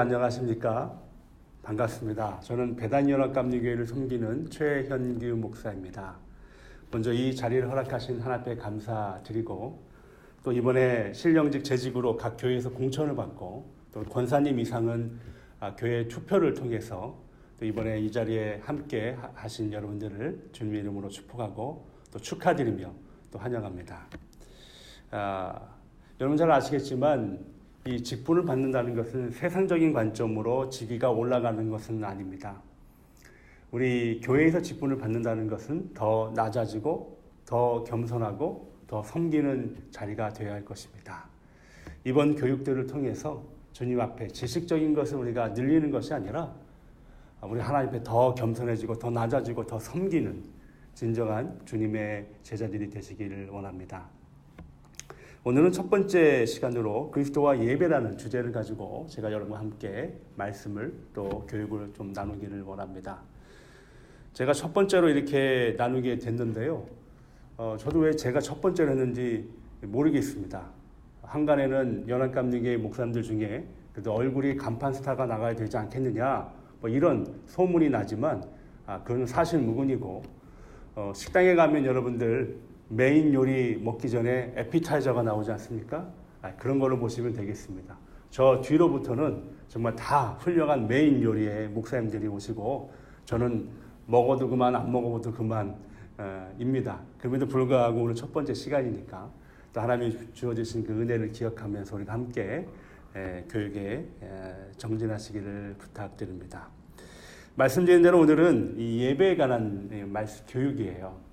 안녕하십니까? 반갑습니다. 저는 배단연합감리교회를 섬기는 최현규 목사입니다. 먼저 이 자리를 허락하신 하나님께 감사드리고 또 이번에 신령직 재직으로 각 교회에서 공천을 받고 또 권사님 이상은 교회 투표를 통해서 또 이번에 이 자리에 함께 하신 여러분들을 주님의 이름으로 축복하고 또 축하드리며 또 환영합니다. 여러분 잘 아시겠지만 이 직분을 받는다는 것은 세상적인 관점으로 직위가 올라가는 것은 아닙니다. 우리 교회에서 직분을 받는다는 것은 더 낮아지고 더 겸손하고 더 섬기는 자리가 되어야 할 것입니다. 이번 교육들을 통해서 주님 앞에 지식적인 것을 우리가 늘리는 것이 아니라 우리 하나님 앞에 더 겸손해지고 더 낮아지고 더 섬기는 진정한 주님의 제자들이 되시기를 원합니다. 오늘은 첫 번째 시간으로 그리스도와 예배라는 주제를 가지고 제가 여러분과 함께 말씀을 또 교육을 좀 나누기를 원합니다. 제가 첫 번째로 이렇게 나누게 됐는데요. 저도 왜 제가 첫 번째로 했는지 모르겠습니다. 한간에는 연합감리교회 목사님들 중에 그래도 얼굴이 간판 스타가 나가야 되지 않겠느냐 뭐 이런 소문이 나지만 그건 사실 무근이고 식당에 가면 여러분들 메인 요리 먹기 전에 에피타이저가 나오지 않습니까? 그런 걸로 보시면 되겠습니다. 저 뒤로부터는 정말 다 훌륭한 메인 요리에 목사님들이 오시고 저는 먹어도 그만 안 먹어도 그만입니다. 그럼에도 불구하고 오늘 첫 번째 시간이니까 또 하나님이 주어주신 그 은혜를 기억하면서 우리가 함께 교육에 정진하시기를 부탁드립니다. 말씀드린 대로 오늘은 이 예배에 관한 교육이에요.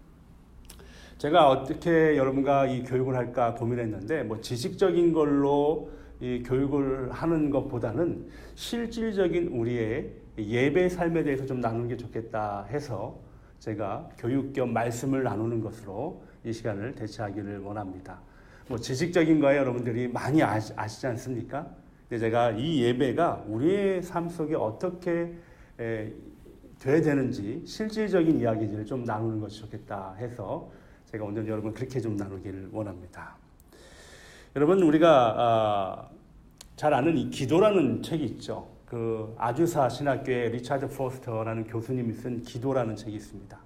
제가 어떻게 여러분과 이 교육을 할까 고민했는데 뭐 지식적인 걸로 이 교육을 하는 것보다는 실질적인 우리의 예배 삶에 대해서 좀 나누는 게 좋겠다 해서 제가 교육 겸 말씀을 나누는 것으로 이 시간을 대체하기를 원합니다. 뭐 지식적인 거에 여러분들이 많이 아시지 않습니까? 근데 제가 이 예배가 우리의 삶 속에 어떻게 돼야 되는지 실질적인 이야기들을 좀 나누는 것이 좋겠다 해서 제가 오늘 여러분 그렇게 좀 나누기를 원합니다. 여러분 우리가 잘 아는 이 기도라는 책이 있죠. 그 아주사 신학교의 리차드 포스터라는 교수님이 쓴 기도라는 책이 있습니다.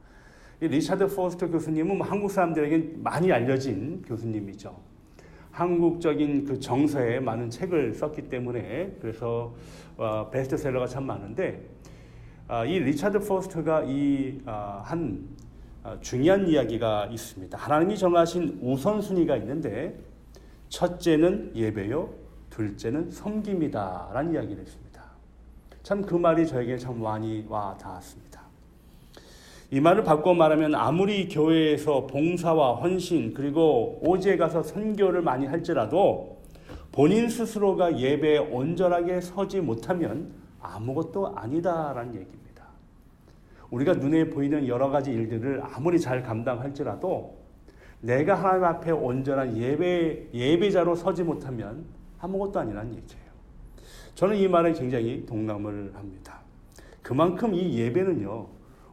이 리차드 포스터 교수님은 한국 사람들에게 많이 알려진 교수님이죠. 한국적인 그 정서에 많은 책을 썼기 때문에 그래서 베스트셀러가 참 많은데 이 리차드 포스터가 한 중요한 이야기가 있습니다. 하나님이 정하신 우선순위가 있는데 첫째는 예배요, 둘째는 섬김이다 라는 이야기를 했습니다. 참 그 말이 저에게 참 많이 와 닿았습니다. 이 말을 바꿔 말하면 아무리 교회에서 봉사와 헌신 그리고 오지에 가서 선교를 많이 할지라도 본인 스스로가 예배에 온전하게 서지 못하면 아무것도 아니다라는 얘기입니다. 우리가 눈에 보이는 여러 가지 일들을 아무리 잘 감당할지라도 내가 하나님 앞에 온전한 예배자로 서지 못하면 아무것도 아니라는 얘기예요. 저는 이 말에 굉장히 동감을 합니다. 그만큼 이 예배는요,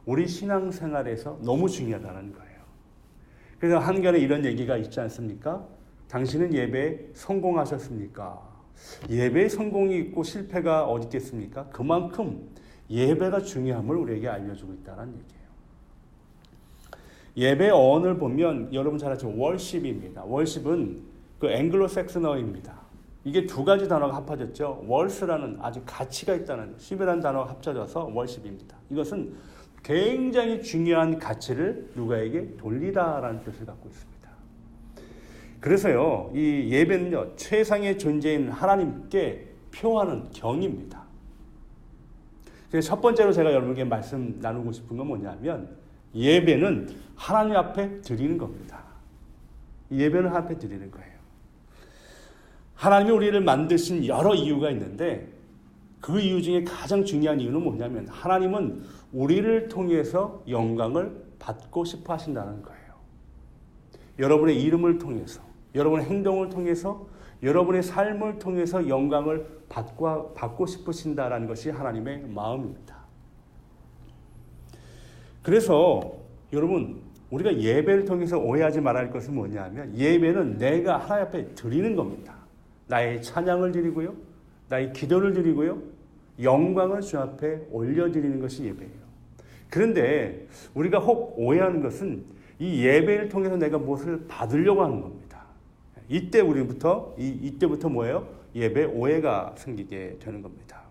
우리 신앙생활에서 너무 중요하다는 거예요. 그래서 한간에 이런 얘기가 있지 않습니까? 당신은 예배에 성공하셨습니까? 예배에 성공이 있고 실패가 어디 있겠습니까? 그만큼 예배가 중요함을 우리에게 알려주고 있다는 얘기예요. 예배의 어원을 보면 여러분 잘 아시죠? 월십입니다. 월십은 그 앵글로색슨어입니다. 이게 두 가지 단어가 합쳐졌죠. 월스라는 아주 가치가 있다는 십이라는 단어가 합쳐져서 월십입니다. 이것은 굉장히 중요한 가치를 누가에게 돌리다라는 뜻을 갖고 있습니다. 그래서요, 이 예배는요, 최상의 존재인 하나님께 표하는 경입니다. 그래서 첫 번째로 제가 여러분께 말씀 나누고 싶은 건 뭐냐면 예배는 하나님 앞에 드리는 겁니다. 예배는 하나님 앞에 드리는 거예요. 하나님이 우리를 만드신 여러 이유가 있는데 그 이유 중에 가장 중요한 이유는 뭐냐면 하나님은 우리를 통해서 영광을 받고 싶어 하신다는 거예요. 여러분의 이름을 통해서, 여러분의 행동을 통해서, 여러분의 삶을 통해서 영광을 받고 싶으신다라는 것이 하나님의 마음입니다. 그래서 여러분 우리가 예배를 통해서 오해하지 말아야 할 것은 뭐냐면 예배는 내가 하나님 앞에 드리는 겁니다. 나의 찬양을 드리고요. 나의 기도를 드리고요. 영광을 주 앞에 올려드리는 것이 예배예요. 그런데 우리가 혹 오해하는 것은 이 예배를 통해서 내가 무엇을 받으려고 하는 겁니다. 이때부터 뭐예요? 예배 오해가 생기게 되는 겁니다.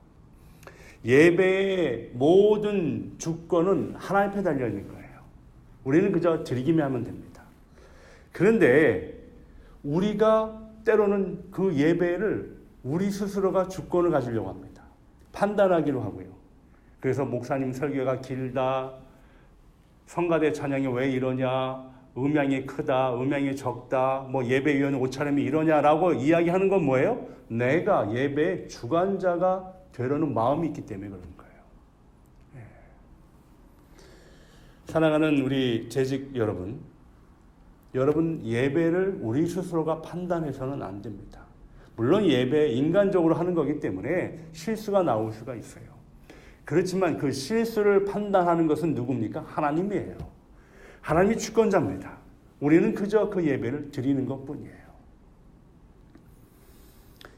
예배의 모든 주권은 하나님 앞에 달려 있는 거예요. 우리는 그저 드리기만 하면 됩니다. 그런데 우리가 때로는 그 예배를 우리 스스로가 주권을 가지려고 합니다. 판단하기로 하고요. 그래서 목사님 설교가 길다, 성가대 찬양이 왜 이러냐, 음향이 크다, 음향이 적다, 뭐 예배위원 옷차림이 이러냐라고 이야기하는 건 뭐예요? 내가 예배의 주관자가 되려는 마음이 있기 때문에 그런 거예요. 예. 사랑하는 우리 재직 여러분, 예배를 우리 스스로가 판단해서는 안 됩니다. 물론 예배 인간적으로 하는 거기 때문에 실수가 나올 수가 있어요. 그렇지만 그 실수를 판단하는 것은 누굽니까? 하나님이에요. 하나님이 주권자입니다. 우리는 그저 그 예배를 드리는 것뿐이에요.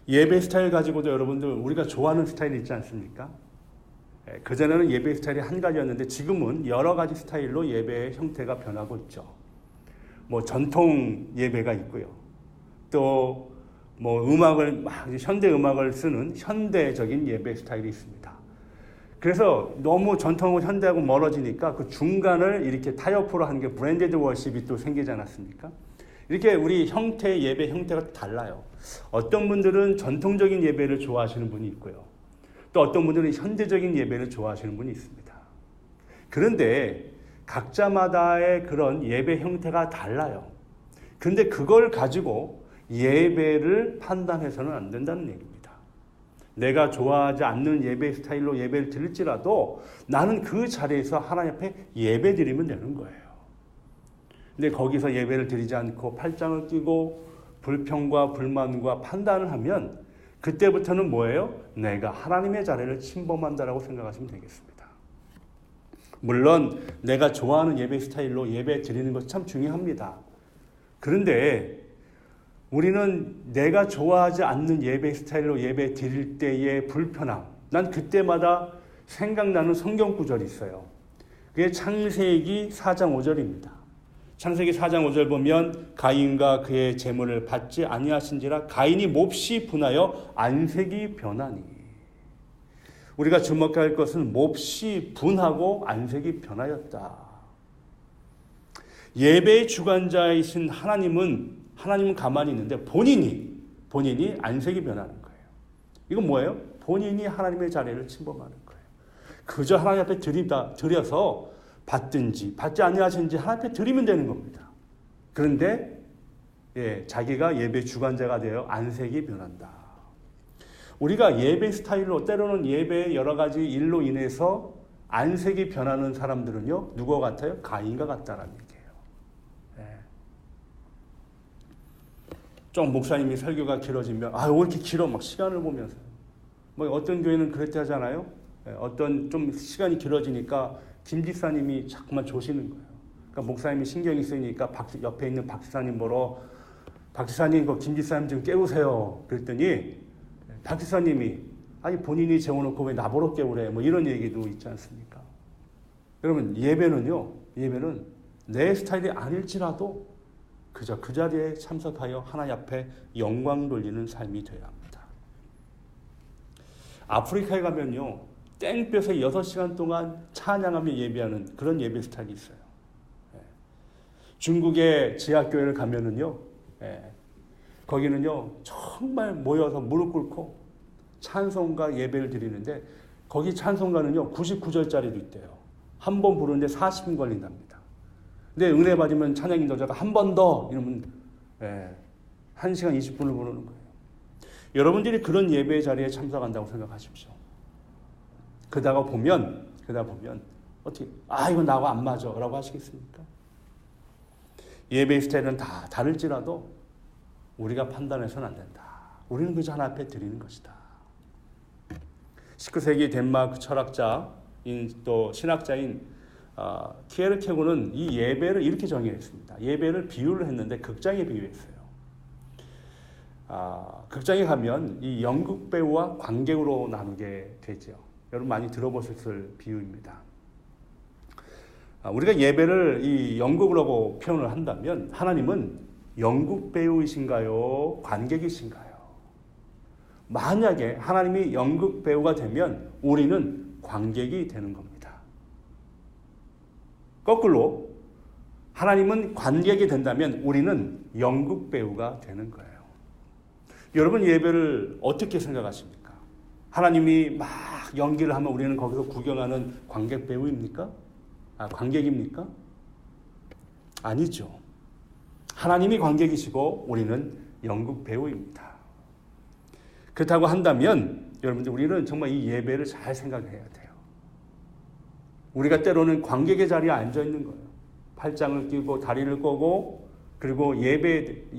예배 스타일 가지고도 여러분들 우리가 좋아하는 스타일이 있지 않습니까? 그전에는 예배 스타일이 한 가지였는데 지금은 여러 가지 스타일로 예배의 형태가 변하고 있죠. 뭐 전통 예배가 있고요. 또 뭐 음악을 현대 음악을 쓰는 현대적인 예배 스타일이 있습니다. 그래서 너무 전통하고 현대하고 멀어지니까 그 중간을 이렇게 타협으로 하는 게 브랜디드 워십이 또 생기지 않았습니까? 이렇게 우리 예배 형태가 달라요. 어떤 분들은 전통적인 예배를 좋아하시는 분이 있고요. 또 어떤 분들은 현대적인 예배를 좋아하시는 분이 있습니다. 그런데 각자마다의 그런 예배 형태가 달라요. 근데 그걸 가지고 예배를 판단해서는 안 된다는 얘기입니다. 내가 좋아하지 않는 예배 스타일로 예배를 드릴지라도 나는 그 자리에서 하나님 앞에 예배 드리면 되는 거예요. 근데 거기서 예배를 드리지 않고 팔짱을 끼고 불평과 불만과 판단을 하면 그때부터는 뭐예요? 내가 하나님의 자리를 침범한다라고 생각하시면 되겠습니다. 물론 내가 좋아하는 예배 스타일로 예배 드리는 것이 참 중요합니다. 그런데 우리는 내가 좋아하지 않는 예배 스타일로 예배 드릴 때의 불편함, 난 그때마다 생각나는 성경 구절이 있어요. 그게 창세기 4장 5절입니다. 창세기 4장 5절 보면 가인과 그의 재물을 받지 아니하신지라 가인이 몹시 분하여 안색이 변하니. 우리가 주목할 것은 몹시 분하고 안색이 변하였다. 예배의 주관자이신 하나님은 가만히 있는데 본인이 안색이 변하는 거예요. 이건 뭐예요? 본인이 하나님의 자리를 침범하는 거예요. 그저 하나님 앞에 드려서 받든지 받지 아니하신지 하나님 앞에 드리면 되는 겁니다. 그런데 자기가 예배 주관자가 되어 안색이 변한다. 우리가 예배 스타일로 때로는 예배의 여러 가지 일로 인해서 안색이 변하는 사람들은요. 누구 같아요? 가인과 같다라는 얘기예요. 좀 목사님이 설교가 길어지면 왜 이렇게 길어? 막 시간을 보면서. 뭐 어떤 교회는 그랬다 하잖아요. 어떤 좀 시간이 길어지니까 김 지사님이 자꾸만 조시는 거예요. 그러니까 목사님이 신경이 쓰이니까 옆에 있는 박 지사님 보러 박 지사님, 김 지사님 좀 깨우세요. 그랬더니 박 지사님이 본인이 재워놓고 왜 나보러 깨우래? 뭐 이런 얘기도 있지 않습니까? 여러분 예배는 내 스타일이 아닐지라도 그저 그 자리에 참석하여 하나님 앞에 영광 돌리는 삶이 되어야 합니다. 아프리카에 가면요. 땡볕에 6시간 동안 찬양하며 예배하는 그런 예배 스타일이 있어요. 중국의 지하교회를 가면은요. 거기는요. 정말 모여서 무릎 꿇고 찬송가 예배를 드리는데 거기 찬송가는요. 99절짜리도 있대요. 한 번 부르는데 40분 걸린답니다. 근데 은혜 받으면 찬양 인도자가 한 번 더 이러면 1시간 20분을 부르는 거예요. 여러분들이 그런 예배의 자리에 참석한다고 생각하십시오. 그러다 보면 어떻게 이건 나하고 안 맞아 라고 하시겠습니까? 예배 스타일은 다 다를지라도 우리가 판단해서는 안 된다. 우리는 그저 하나 앞에 드리는 것이다. 19세기 덴마크 철학자인 또 신학자인 키에르케고는 이 예배를 이렇게 정의했습니다. 예배를 비유를 했는데 극장에 비유했어요. 극장에 가면 이 연극 배우와 관객으로 나누게 되죠. 여러분 많이 들어보셨을 비유입니다. 우리가 예배를 이 연극으로 표현을 한다면 하나님은 연극 배우이신가요? 관객이신가요? 만약에 하나님이 연극 배우가 되면 우리는 관객이 되는 겁니다. 거꾸로 하나님은 관객이 된다면 우리는 연극 배우가 되는 거예요. 여러분 예배를 어떻게 생각하십니까? 하나님이 막 연기를 하면 우리는 거기서 구경하는 관객 배우입니까? 관객입니까? 아니죠. 하나님이 관객이시고 우리는 연극 배우입니다. 그렇다고 한다면 여러분들 우리는 정말 이 예배를 잘 생각해야 돼요. 우리가 때로는 관객의 자리에 앉아 있는 거예요. 팔짱을 끼고 다리를 꼬고 그리고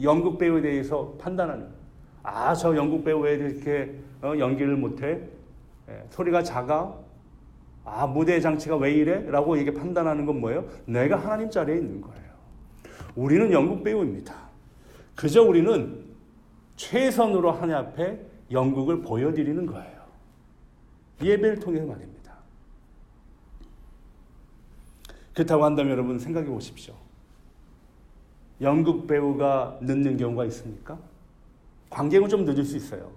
연극 배우에 대해서 판단하는 거예요. 저 연극 배우 왜 이렇게 연기를 못해? 소리가 작아? 무대 장치가 왜 이래? 라고 이게 판단하는 건 뭐예요? 내가 하나님 자리에 있는 거예요. 우리는 연극 배우입니다. 그저 우리는 최선으로 하나님 앞에 연극을 보여드리는 거예요. 예배를 통해서 말입니다. 그렇다고 한다면 여러분 생각해 보십시오. 연극 배우가 늦는 경우가 있습니까? 관객은 좀 늦을 수 있어요.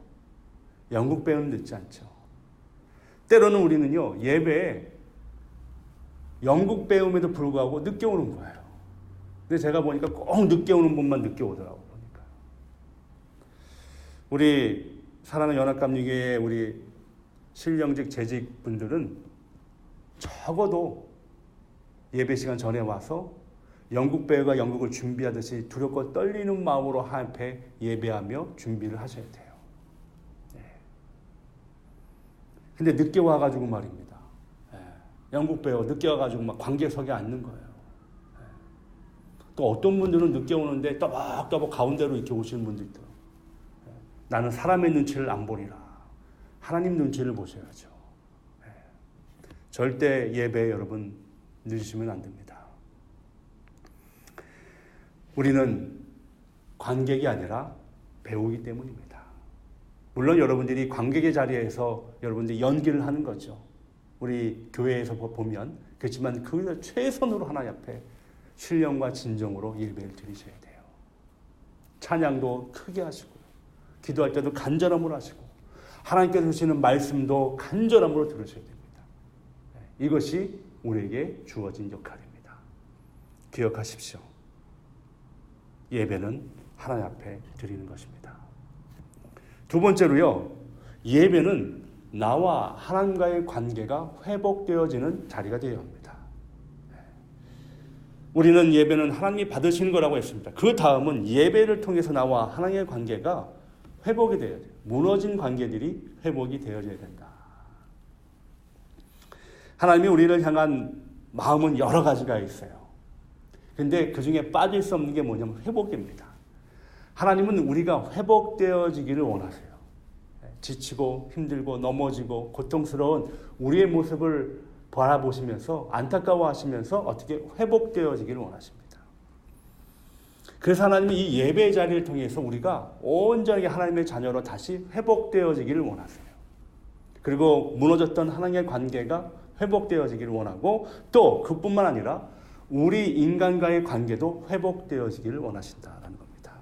연극 배우는 늦지 않죠. 때로는 우리는요, 예배에 연극 배우임에도 불구하고 늦게 오는 거예요. 근데 제가 보니까 꼭 늦게 오는 분만 늦게 오더라고요. 보니까. 우리 사랑하는 연합감리교회 우리 신령직 재직 분들은 적어도 예배 시간 전에 와서 연극 배우가 연극을 준비하듯이 두렵고 떨리는 마음으로 하나님 앞에 예배하며 준비를 하셔야 돼요. 근데 늦게 와가지고 말입니다. 연극 배우 늦게 와가지고 막 관객석에 앉는 거예요. 또 어떤 분들은 늦게 오는데 떠벅떠벅 가운데로 이렇게 오시는 분도 있더라고요. 나는 사람의 눈치를 안 보리라. 하나님 눈치를 보셔야죠. 절대 예배에 여러분 늦으시면 안 됩니다. 우리는 관객이 아니라 배우이기 때문입니다. 물론 여러분들이 관객의 자리에서 여러분들이 연기를 하는 거죠. 우리 교회에서 보면 그렇지만 그 최선으로 하나님 앞에 신령과 진정으로 예배를 드리셔야 돼요. 찬양도 크게 하시고요. 기도할 때도 간절함으로 하시고 하나님께서 주시는 말씀도 간절함으로 들으셔야 됩니다. 이것이 우리에게 주어진 역할입니다. 기억하십시오. 예배는 하나님 앞에 드리는 것입니다. 두 번째로요, 예배는 나와 하나님과의 관계가 회복되어지는 자리가 되어야 합니다. 우리는 예배는 하나님이 받으시는 거라고 했습니다. 그 다음은 예배를 통해서 나와 하나님의 관계가 회복이 되어야 돼요. 무너진 관계들이 회복이 되어져야 된다. 하나님이 우리를 향한 마음은 여러 가지가 있어요. 근데 그 중에 빠질 수 없는 게 뭐냐면 회복입니다. 하나님은 우리가 회복되어지기를 원하세요. 지치고 힘들고 넘어지고 고통스러운 우리의 모습을 바라보시면서 안타까워하시면서 어떻게 회복되어지기를 원하십니다. 그래서 하나님이 이 예배의 자리를 통해서 우리가 온전하게 하나님의 자녀로 다시 회복되어지기를 원하세요. 그리고 무너졌던 하나님의 관계가 회복되어지기를 원하고 또 그뿐만 아니라 우리 인간과의 관계도 회복되어지기를 원하신다라는 겁니다.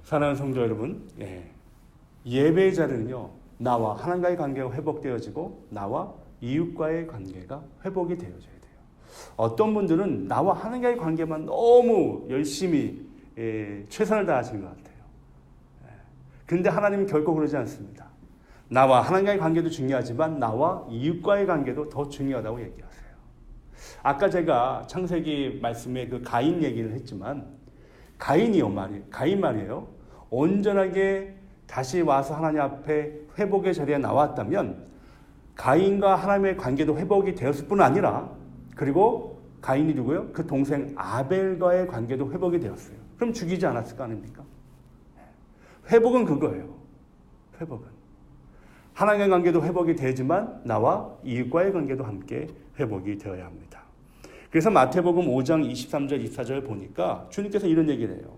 사랑하는 성도 여러분, 예배의 자리는요, 나와 하나님과의 관계가 회복되어지고 나와 이웃과의 관계가 회복이 되어져야 돼요. 어떤 분들은 나와 하나님과의 관계만 너무 열심히 최선을 다하시는 것 같아요. 그런데 하나님은 결코 그러지 않습니다. 나와 하나님과의 관계도 중요하지만 나와 이웃과의 관계도 더 중요하다고 얘기하세요. 아까 제가 창세기 말씀에 그 가인 얘기를 했지만 가인 말이에요. 온전하게 다시 와서 하나님 앞에 회복의 자리에 나왔다면 가인과 하나님의 관계도 회복이 되었을 뿐 아니라 그리고 가인이 누구요? 그 동생 아벨과의 관계도 회복이 되었어요. 그럼 죽이지 않았을 거 아닙니까? 회복은 그거예요. 회복은. 하나님의 관계도 회복이 되지만 나와 이웃과의 관계도 함께 회복이 되어야 합니다. 그래서 마태복음 5장 23절 24절 보니까 주님께서 이런 얘기를 해요.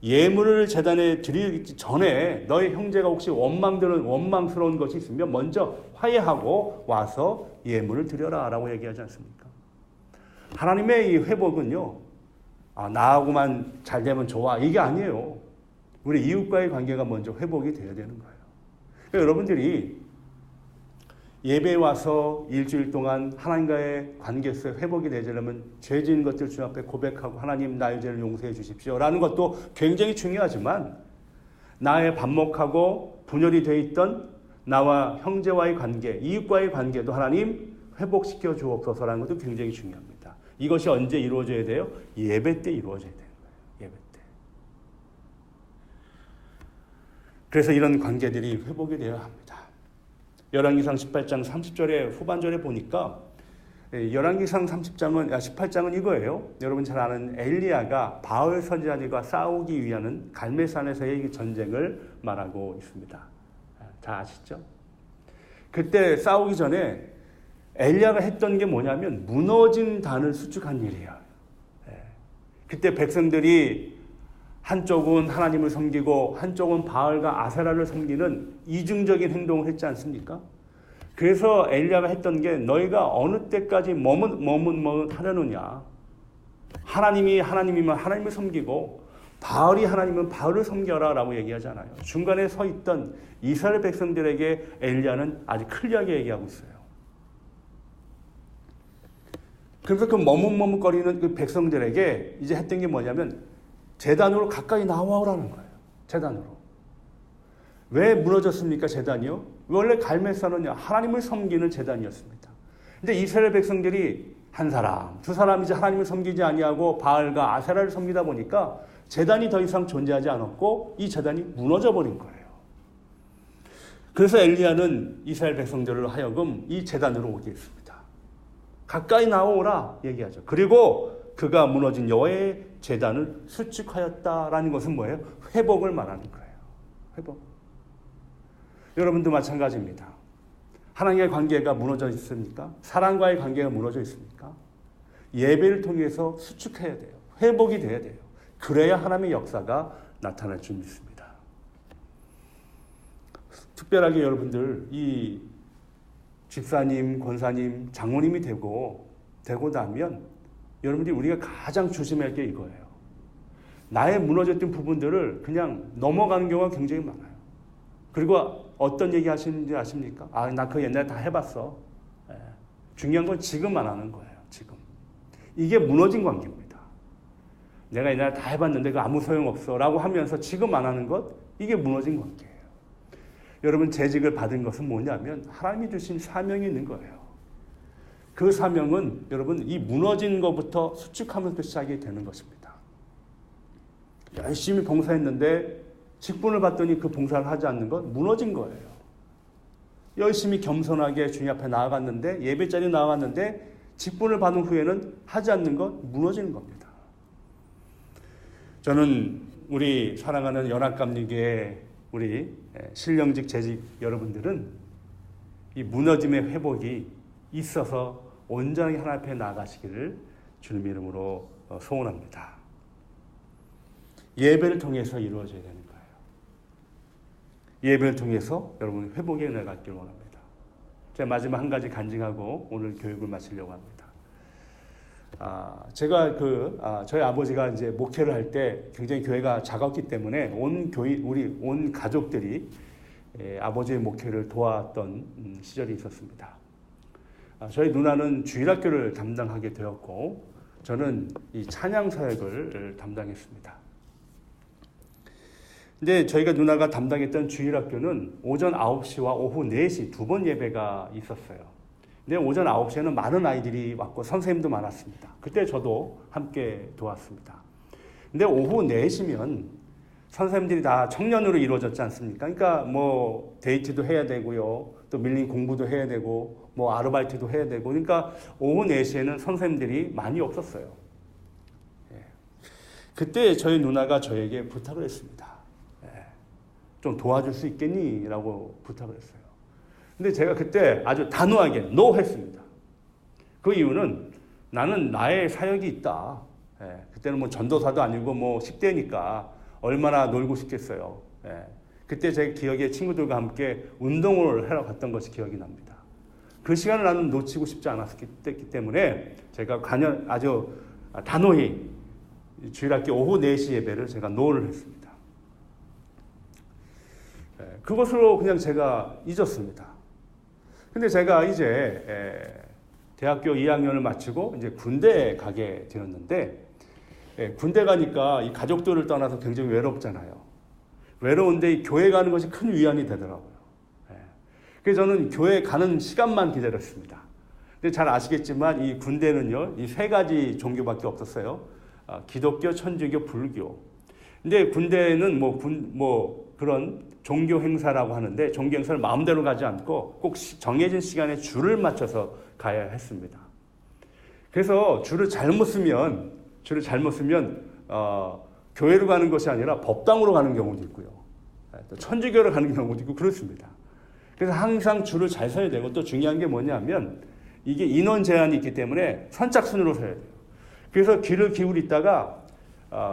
예물을 제단에 드리기 전에 너의 형제가 혹시 원망스러운 것이 있으면 먼저 화해하고 와서 예물을 드려라 라고 얘기하지 않습니까? 하나님의 이 회복은요, 나하고만 잘 되면 좋아, 이게 아니에요. 우리 이웃과의 관계가 먼저 회복이 되어야 되는 거예요. 그러니까 여러분들이 예배에 와서 일주일 동안 하나님과의 관계에서 회복이 되려면 죄 지은 것들 주 앞에 고백하고 하나님 나의 죄를 용서해 주십시오 라는 것도 굉장히 중요하지만, 나의 반목하고 분열이 되어 있던 나와 형제와의 관계, 이웃과의 관계도 하나님 회복시켜 주옵소서라는 것도 굉장히 중요합니다. 이것이 언제 이루어져야 돼요? 예배 때 이루어져야 되는 거예요. 예배 때. 그래서 이런 관계들이 회복이 되어야 합니다. 열왕기상 18장 30절에 후반절에 보니까 열왕기상 18장은 이거예요. 여러분 잘 아는 엘리야가 바알 선지자들과 싸우기 위한 갈멜산에서의 전쟁을 말하고 있습니다. 다 아시죠? 그때 싸우기 전에 엘리야가 했던 게 뭐냐면 무너진 단을 수축한 일이에요. 그때 백성들이 한쪽은 하나님을 섬기고 한쪽은 바알과 아세라를 섬기는 이중적인 행동을 했지 않습니까? 그래서 엘리야가 했던 게 너희가 어느 때까지 머뭇하려느냐. 하나님이 하나님이면 하나님을 섬기고 바알이 하나님은 바알을 섬겨라 라고 얘기하잖아요. 중간에 서 있던 이스라엘 백성들에게 엘리야는 아주 클리어하게 얘기하고 있어요. 그래서 그 머뭇거리는 그 백성들에게 이제 했던 게 뭐냐면 제단으로 가까이 나와오라는 거예요. 제단으로. 왜 무너졌습니까? 제단이요? 원래 갈멜산은 하나님을 섬기는 제단이었습니다. 근데 이스라엘 백성들이 한 사람, 두 사람이지 하나님을 섬기지 아니하고 바알과 아세라를 섬기다 보니까 제단이 더 이상 존재하지 않았고 이 제단이 무너져 버린 거예요. 그래서 엘리야는 이스라엘 백성들을 하여금 이 제단으로 오게 했습니다. 가까이 나오라 얘기하죠. 그리고 그가 무너진 여호와의 제단을 수축하였다라는 것은 뭐예요? 회복을 말하는 거예요. 회복. 여러분도 마찬가지입니다. 하나님과의 관계가 무너져 있습니까? 사랑과의 관계가 무너져 있습니까? 예배를 통해서 수축해야 돼요. 회복이 돼야 돼요. 그래야 하나님의 역사가 나타날 줄 믿습니다. 특별하게 여러분들 이 집사님, 권사님, 장로님이 되고 나면 여러분들이 우리가 가장 조심할 게 이거예요. 나의 무너졌던 부분들을 그냥 넘어가는 경우가 굉장히 많아요. 그리고 어떤 얘기 하시는지 아십니까? 나 그거 옛날에 다 해봤어. 중요한 건 지금 안 하는 거예요. 지금. 이게 무너진 관계입니다. 내가 옛날에 다 해봤는데 그거 아무 소용없어 라고 하면서 지금 안 하는 것, 이게 무너진 관계예요. 여러분 재직을 받은 것은 뭐냐면 하나님이 주신 사명이 있는 거예요. 그 사명은 여러분 이 무너진 것부터 수축하면서 시작이 되는 것입니다. 열심히 봉사했는데 직분을 받더니 그 봉사를 하지 않는 건 무너진 거예요. 열심히 겸손하게 주님 앞에 나아갔는데 예배 자리에 나아갔는데 직분을 받은 후에는 하지 않는 건 무너지는 겁니다. 저는 우리 사랑하는 연합감리교회 우리 신령직 재직 여러분들은 이 무너짐의 회복이 있어서 온전히 하나님 앞에 나아가시기를 주님 이름으로 소원합니다. 예배를 통해서 이루어져야 되는 거예요. 예배를 통해서 여러분 회복의 은혜를 갖기를 원합니다. 제가 마지막 한 가지 간증하고 오늘 교육을 마치려고 합니다. 제가 저희 아버지가 이제 목회를 할 때 굉장히 교회가 작았기 때문에 우리 온 가족들이 아버지의 목회를 도왔던 시절이 있었습니다. 저희 누나는 주일학교를 담당하게 되었고 저는 이 찬양 사역을 담당했습니다. 근데 저희가 누나가 담당했던 주일학교는 오전 9시와 오후 4시 두 번 예배가 있었어요. 근데 오전 9시에는 많은 아이들이 왔고 선생님도 많았습니다. 그때 저도 함께 도왔습니다. 근데 오후 4시면 선생님들이 다 청년으로 이루어졌지 않습니까? 그러니까 뭐 데이트도 해야 되고요. 또 밀린 공부도 해야 되고 뭐 아르바이트도 해야 되고 그러니까 오후 4시에는 선생님들이 많이 없었어요. 그때 저희 누나가 저에게 부탁을 했습니다. 좀 도와줄 수 있겠니? 라고 부탁을 했어요. 근데 제가 그때 아주 단호하게 NO 했습니다. 그 이유는 나는 나의 사역이 있다. 그때는 뭐 전도사도 아니고 뭐 10대니까 얼마나 놀고 싶겠어요. 예. 그때 제 기억에 친구들과 함께 운동을 하러 갔던 것이 기억이 납니다. 그 시간을 나는 놓치고 싶지 않았기 때문에 제가 아주 단호히 주일학교 오후 4시 예배를 제가 노를 했습니다. 그것으로 그냥 제가 잊었습니다. 근데 제가 이제 대학교 2학년을 마치고 이제 군대에 가게 되었는데, 군대 가니까 이 가족들을 떠나서 굉장히 외롭잖아요. 외로운데 이 교회 가는 것이 큰 위안이 되더라고요. 그래서 저는 교회 가는 시간만 기다렸습니다. 근데 잘 아시겠지만 이 군대는요, 이 3가지 종교밖에 없었어요. 기독교, 천주교, 불교. 근데 군대는 그런 종교 행사라고 하는데, 종교 행사를 마음대로 가지 않고 꼭 정해진 시간에 줄을 맞춰서 가야 했습니다. 그래서 줄을 잘못 쓰면 교회로 가는 것이 아니라 법당으로 가는 경우도 있고요. 또 천주교로 가는 경우도 있고 그렇습니다. 그래서 항상 줄을 잘 서야 되고, 또 중요한 게 뭐냐면 이게 인원 제한이 있기 때문에 선착순으로 서야 돼요. 그래서 귀를 기울이다가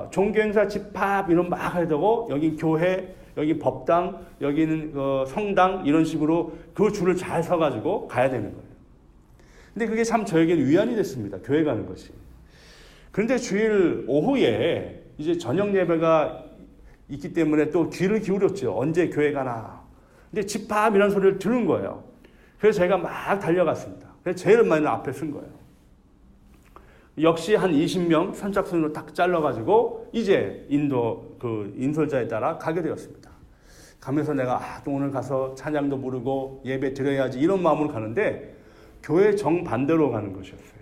종교행사 집합 이런 막 해야 되고, 여긴 교회, 여기 법당, 여기는 성당 이런 식으로 그 줄을 잘 서가지고 가야 되는 거예요. 근데 그게 참 저에게는 위안이 됐습니다. 교회 가는 것이. 그런데 주일 오후에 이제 저녁 예배가 있기 때문에 또 귀를 기울였죠. 언제 교회 가나. 근데 집합 이런 소리를 들은 거예요. 그래서 제가 막 달려갔습니다. 그래서 제일 많이 앞에 쓴 거예요. 역시 한 20명 선착순으로 딱 잘라가지고 이제 인솔자에 따라 가게 되었습니다. 가면서 내가 또 오늘 가서 찬양도 부르고 예배 드려야지 이런 마음으로 가는데, 교회 정반대로 가는 것이었어요.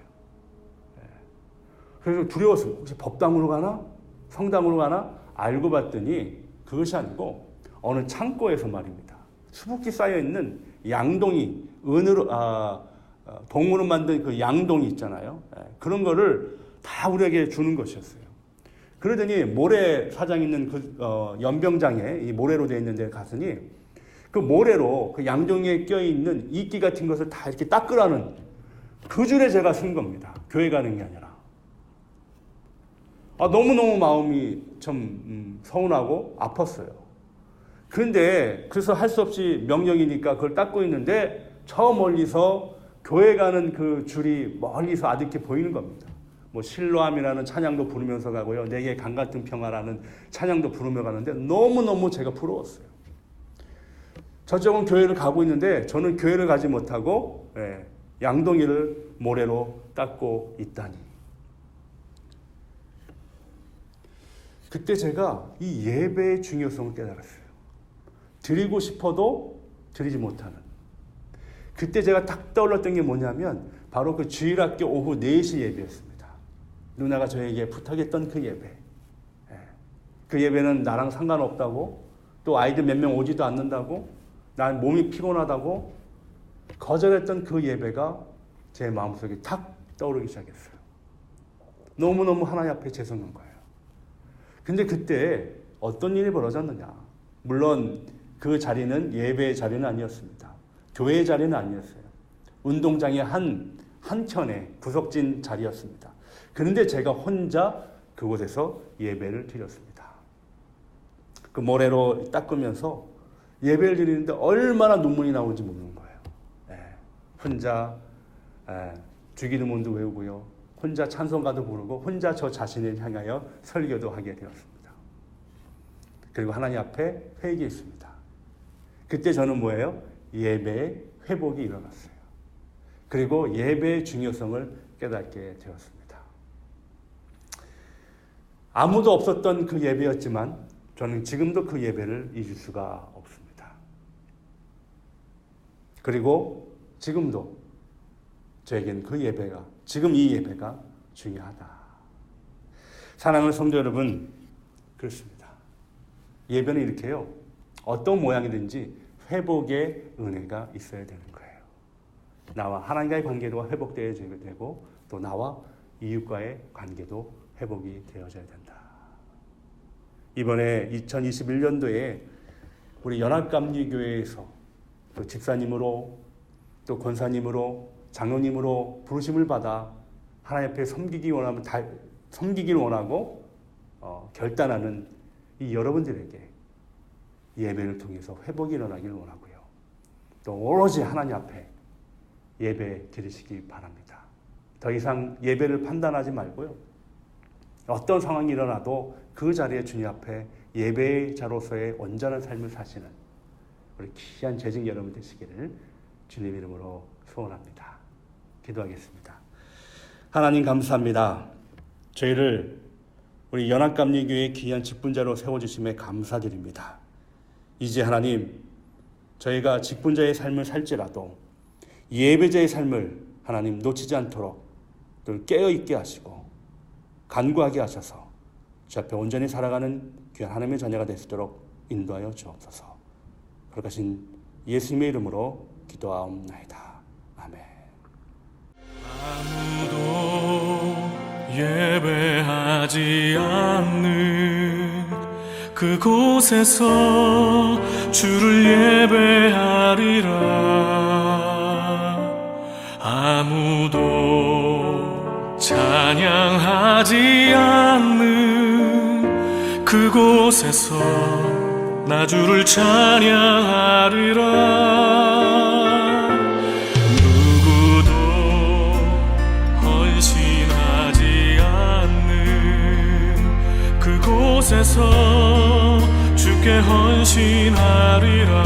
그래서 두려웠습니다. 혹시 법당으로 가나? 성당으로 가나? 알고 봤더니 그것이 아니고 어느 창고에서 말입니다. 수북히 쌓여있는 양동이, 동으로 만든 그 양동이 있잖아요. 그런 거를 다 우리에게 주는 것이었어요. 그러더니 모래 사장 있는 연병장에 이 모래로 되어 있는 데 갔으니 그 모래로 그 양동이에 껴있는 이끼 같은 것을 다 이렇게 닦으라는 그 줄에 제가 쓴 겁니다. 교회 가는 게 아니라. 너무너무 마음이 좀 서운하고 아팠어요. 그래서 할 수 없이 명령이니까 그걸 닦고 있는데 저 멀리서 교회 가는 그 줄이 멀리서 아득히 보이는 겁니다. 실로암이라는 찬양도 부르면서 가고요. 내게 강 같은 평화라는 찬양도 부르며 가는데 너무너무 제가 부러웠어요. 저쪽은 교회를 가고 있는데 저는 교회를 가지 못하고 양동이를 모래로 닦고 있다니. 그때 제가 이 예배의 중요성을 깨달았어요. 드리고 싶어도 드리지 못하는. 그때 제가 딱 떠올랐던 게 뭐냐면 바로 그 주일학교 오후 4시 예배였습니다. 누나가 저에게 부탁했던 그 예배. 그 예배는 나랑 상관없다고, 또 아이들 몇 명 오지도 않는다고, 난 몸이 피곤하다고 거절했던 그 예배가 제 마음속에 탁 떠오르기 시작했어요. 너무너무 하나님 앞에 죄송한 거예요. 근데 그때 어떤 일이 벌어졌느냐. 물론 그 자리는 예배의 자리는 아니었습니다. 교회의 자리는 아니었어요. 운동장의 한켠에 구석진 자리였습니다. 그런데 제가 혼자 그곳에서 예배를 드렸습니다. 그 모래로 닦으면서 예배를 드리는데 얼마나 눈물이 나오는지 모르는 거예요. 혼자 주기도문도 외우고요. 혼자 찬송가도 부르고 혼자 저 자신을 향하여 설교도 하게 되었습니다. 그리고 하나님 앞에 회개했습니다. 그때 저는 뭐예요? 예배의 회복이 일어났어요. 그리고 예배의 중요성을 깨닫게 되었습니다. 아무도 없었던 그 예배였지만 저는 지금도 그 예배를 잊을 수가 없습니다. 그리고 지금도 저에겐 그 예배가, 지금 이 예배가 중요하다. 사랑하는 성도 여러분, 그렇습니다. 예배는 이렇게요. 어떤 모양이든지 회복의 은혜가 있어야 되는 거예요. 나와 하나님과의 관계도 회복되어야 되고, 또 나와 이웃과의 관계도 회복이 되어져야 된다. 이번에 2021년도에 우리 연합감리교회에서 또 집사님으로, 또 권사님으로, 장로님으로 부르심을 받아 하나님 앞에 섬기기를 원하고 결단하는 이 여러분들에게 예배를 통해서 회복이 일어나기를 원하고요. 또 오로지 하나님 앞에 예배 드리시기 바랍니다. 더 이상 예배를 판단하지 말고요. 어떤 상황이 일어나도 그 자리에 주님 앞에 예배자로서의 온전한 삶을 사시는 우리 귀한 재직 여러분 되시기를 주님 이름으로 소원합니다. 기도하겠습니다. 하나님 감사합니다. 저희를 우리 연합감리교회 귀한 직분자로 세워주심에 감사드립니다. 이제 하나님, 저희가 직분자의 삶을 살지라도 예배자의 삶을 하나님 놓치지 않도록 늘 깨어있게 하시고 간구하게 하셔서 주 앞에 온전히 살아가는 귀한 하나님의 자녀가 될 수 있도록 인도하여 주옵소서. 그러신 예수님의 이름으로 기도하옵나이다. 아멘. 아무도 예배하지 않는 그곳에서 주를 예배하리라. 아무도 찬양하지 않는 그곳에서 나 주를 찬양하리라. 누구도 헌신하지 않는 그곳에서 주께 헌신하리라.